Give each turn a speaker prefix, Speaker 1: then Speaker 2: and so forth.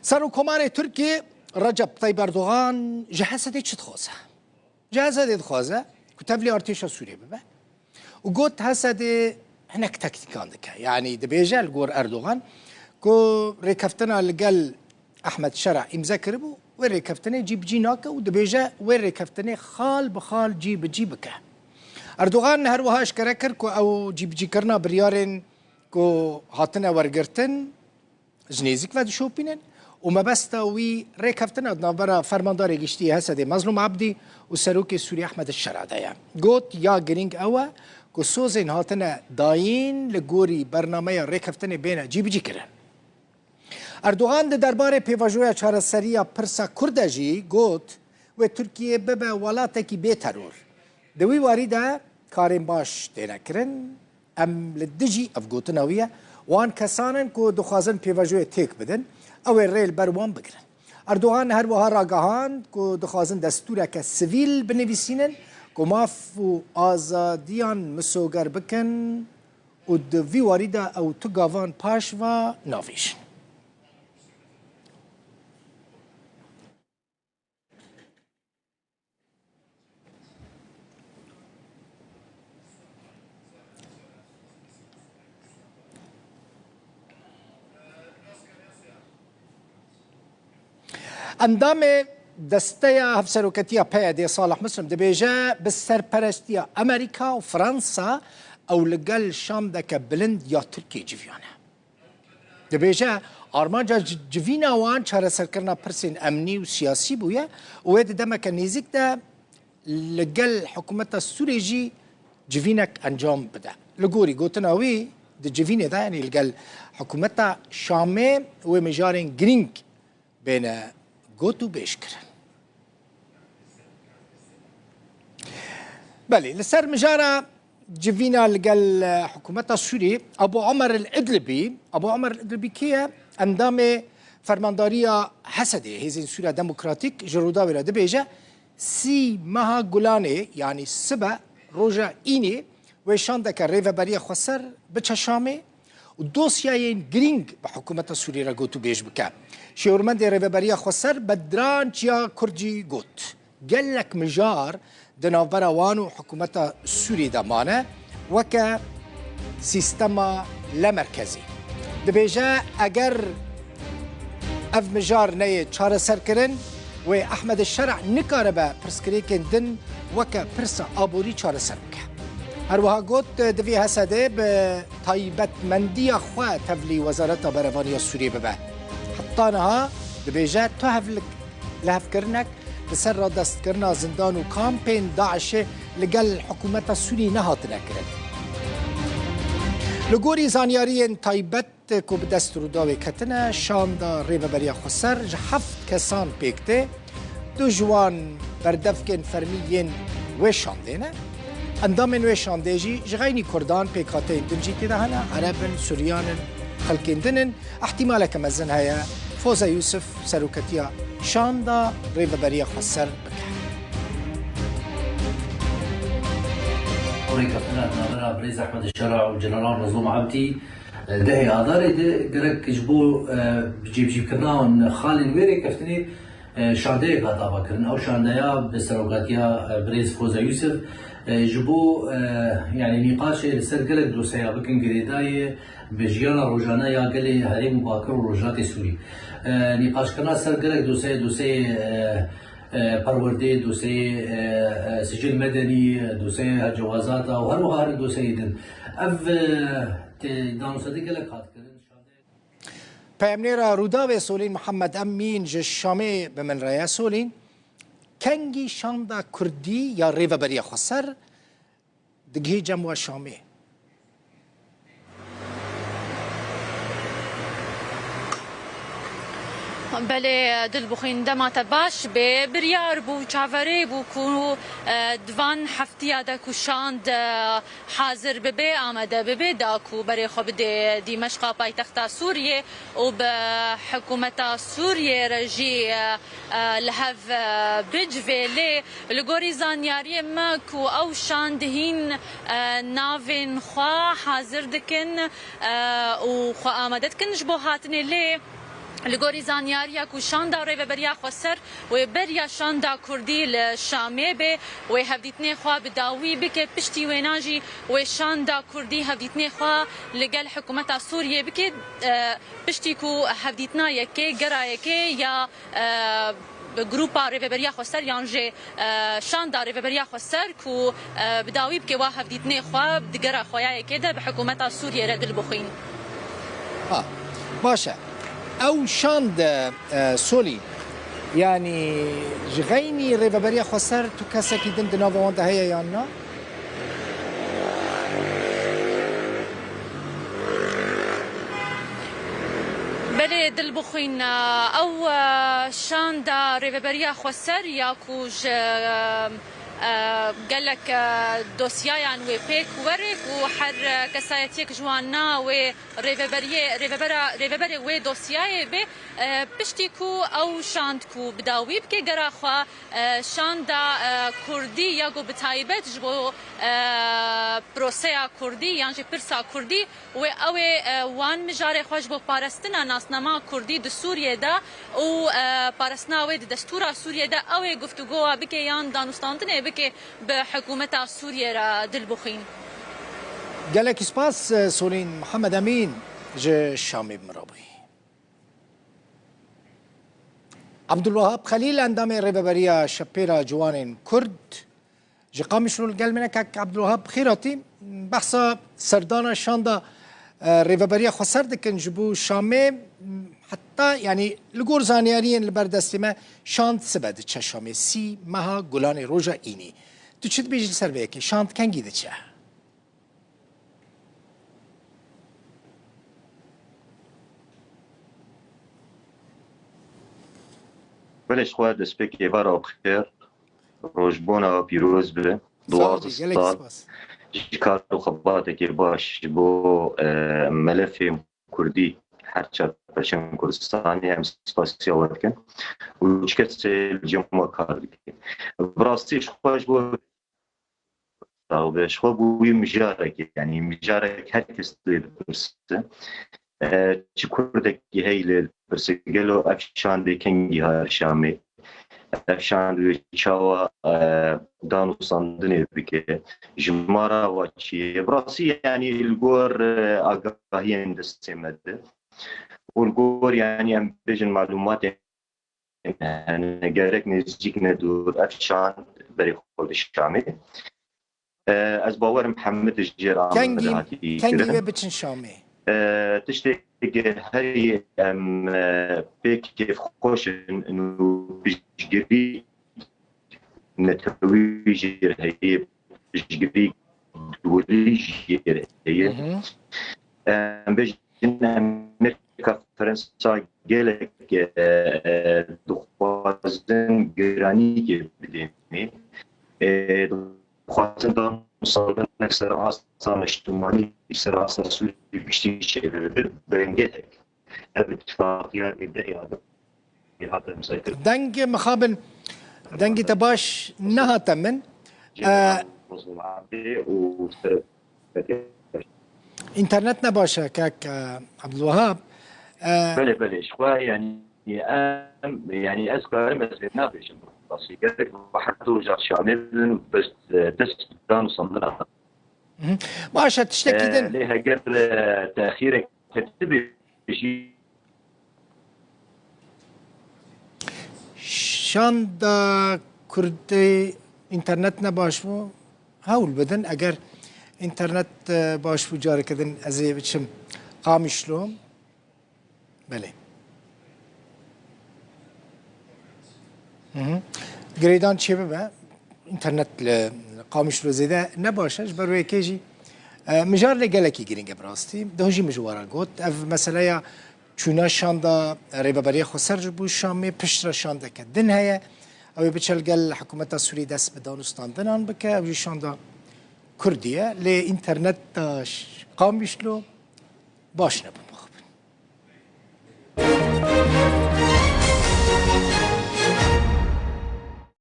Speaker 1: سرۆکۆمارێ تورکی رجب طيب اردوغان جهازه چه دخوازه جهازه دخوازه که تبلی ارتش سوریه ببه و گوت هسده هناك تكتيكان دكا يعني دبيجا الجور اردوغان كو ريكفتنا لقال احمد شرع مذكر بو وين ريكفتنا جيب جيناك ودبيجا وين ريكفتنا خال بخال جيب جيبك اردوغان هروها اشكركر كو او جيب جيكرنا بريارين كو هاتنا ورقرتن جنيزك فاد شوبينن وما بستا وي ريكفتنا نابرا فرمانداري جشتي هسدي مظلوم عبدي وسروكي سوري احمد الشرع دايا قوت يا جرينج اوا كو سوزين هاتنا داين لغوري برنامه ريكفتني بينا جيب جيكرن اردوغان ده درباره پیواجویا چارەسەریە پرسا کوردەژی گوت و تورکیە ببە وڵاتێکی بێتەرۆر دەوی واریدا کارێن باش تێنەکردن ئەم لە دژی ئەف گوتنەوەیە وان کەسانن کۆ دخوازن پێواژوێ تێک بدن ئەوێ ڕێل بەروان بگرن ئەردوغان هەروەها ڕاگەهاند کۆ دخوازن دەستورێکە سڤیل بنویسینن کۆ ماف و ئازادیان مسۆگەر بکەن و دەوی واریدا ئەو تو گاڤان پاشوا ناڤێژن اندام دستيا هفسروكتيا بايا دي صالح مسلم دبيجا بالسرپرستيا امريكا وفرنسا او لقل شام دكا بلند يا تركي جفيانا دبيجا ارمانجا جفينا وان چاره سركرنا برسين امني وسياسي بويا ويد دمك نيزيك دا لقل حكومة السوريجي جفينك انجام بدا لقوري قوتنا وي دي جفيني دا يعني لقل حكومة شامي ومجارين جرينك بين قوتو بيشكرن بلي لسر مجارة جفينا لقال حكومة السوري أبو عمر الإدلبي كيا أندامي فرماندارية حسدي هزين سوريا ديمقراطيك جرودا ولا دبيجا سي مها جولاني يعني سبا روجا إيني ويشاندك الريفا بريا خسر بتشامي ودوسياين جرينج بحكومة السوري را قوتو بيش بكا شيورمند ريفابريا خسر بدران جيا كرجي قوت قال لك مجار دنافرا وانو حكومة السوري دمانه وكا سيستما لمركزي دبيجا اگر اف مجار نيه چاره سركرن و احمد الشرع نكاربا برسكريكن دن وكا برسا ابوري چاره سركه هروها قوت دوی هسده به طایبت مندی خواه تفلی وزارت بروانی سوریه ببه حطانها دبیجه تو هفلک لحف کرنک بسر را دست کرنا زندان و کامپین داعش لگل حکومت سوری نهات نکرد لگوری زانیاری طایبت که به دست رو داوی کتنه شاندا ریو بریا خسر هفت کسان پیکته دو جوان بردفکن فرمیین و شاندینه اندام نوشان دیجی جغینی کردان پیکاته دنجی تدهنا عربن سوریان خلقین دنن احتمال کمزن هیا فوزا یوسف سروکتیا شاندا ریو بریا خسر بکه
Speaker 2: أوريك أنا بريز أحمد الشرع وجنرال مظلوم عبدي دهي آذاري ده قرك جبو بجيب كرناون خالين ويري كفتني شاندية قاطعة كرن أو شاندية بسروقاتيا بريز فوزا يوسف جبو يعني نقاش سر قلق دوسيا بكن قريداي بجيانا روجانا يا قلي هري مباكر وروجاتي سوري نقاش كنا سر قلق دوسي پرورده دوسي سجل مدني دوسي جوازات او هر وهر دوسي دن اف دانو صدق لك هات كرن
Speaker 1: پیامنیرا روداوی سولین محمد امین جشامه به من ریا سولین کنگی شاندا کردی یا ریو بریا خسر دگهی جمع شامه
Speaker 3: بله دل بخین دمات باش به بریار بو چاوری بو کو دوان هفته دا کوشاند حاضر ببه آمده ببه دا کو برای خود دمشق پایتخت سوریه و به حکومت سوریه رجی لهف بجویلی لگوری زانیاری ما کو او شاندهین ناوین خوا حاضر دکن و خوا آمده دکن جبو هاتنی لی لگوری زانیاریا کو شاندا ریوبریا خسر و بریا شاندا کردی لشامه به و هفدیتنی خوا بداوی بکه پشتی ویناجی و شاندا کردی هفدیتنی خوا لگل حکومت سوریه بکه پشتی کو هفدیتنا یکی گرا یکی یا گروپا ریوبریا خسر یانجه شاندا ریوبریا خسر کو بداوی بکه وا هفدیتنی خوا دگرا خویا یکی ده به حکومت سوریه ردل بخین.
Speaker 1: باشه. او شاند سولي يعني جغيني ريفابريا خسر تو كسكي دند نافوان ده هي يانا
Speaker 3: بله دل بخوین او شاندا ریوبریا خسر یا کوج قالك دوسيايان وبيك ورك وحر كسايتيك جوانا و ريفبري و دوسياي به بشتيكو او شاندكو بداوي بكي قراخوا شاندا كردي ياغو بتايبت جبو بروسيا كردي يعني برسا كردي و او وان مجاري خوش بو بارستنا ناسنما كردي د سوريا دا و بارستنا و دستور سوريا دا او گفتگو بكي يان دانستانتنه بكي بحكومة سوريا را دل بخين.
Speaker 1: قالك سباس سولين محمد أمين جي الشامي بمرابي. عبد الوهاب خليل اندامي ريبابريا شبيرا جوانين كرد جي قامشلو القال منك عبد الوهاب خيراتي بحثا سردانا شاندا ريبابريا خسر دكن جبو شامي حتى يعني لقور زانياريين البردستمة شانت سبد تشا شامي سي مها قولاني روجا إيني تو چت بيجي سر بيكي شانت كان جيدة تشا
Speaker 4: بلش خواه دسپک ایوارا بخیر روشبونا پیروز به دوازده سال جکار و خباته که باش بو ملف کردی هرچه پرچم کردستانی هم سپاسی آورد کن و چکت الجمعه کار دکن براستیش خواهش بو بش خواه بوی مجارک یعنی مجارک هر کس دید برسته چی کردکی هیل برسگلو افشان دیکنگی هر شامی افشان چاوا دانو ساندنی بکه جمارا و چی براسی یعنی الگور آگاهی دستمده و الگور یعنی هم بیشتر معلومات نگارک نزدیک ندور افشان بری خود شامی از باور محمد الجرام
Speaker 1: کنگی بچن شامی
Speaker 4: تشتي هاي بيك كيف خوش انه بيجري نتويجر هي بيجري دوليجر هي بيجينا امريكا فرنسا جالك دخوازن جراني بديني دخوازن مصابين نكسر أصلا اجتماعي يصير أصلا سوري بيشتري شيء برنجتك الاتفاقية البدائية هذا مسيطر
Speaker 1: دنج مخابن دنج تباش نها تمن انترنتنا باشا كاك عبد الوهاب
Speaker 4: بلي شوي يعني أذكر مثل نافش بس يقدر بحثوا رجع شامل بس تست كانوا صندنا
Speaker 1: ماشا تشتكي دن
Speaker 4: ليها قدر تأخيرك تبي شيء
Speaker 1: شاندا كردي انترنتنا باشو هاول بدن اگر انترنت باشو جاري كدن ازي بچم قامشلو بله گریدان چی به اینترنت قامش رو زیده نباشش برای کیجی مجار لگله کی گرینگ براستی دهجی مجوارا گفت اف مثلا یا چونا شاندا ریبابری خسر جو شامی پشت شاندا که دن هیا او بچل گل حکومت سوری دست بدانستان دنان بکه او شاندا کردیه لی اینترنت قامش لو باش نبود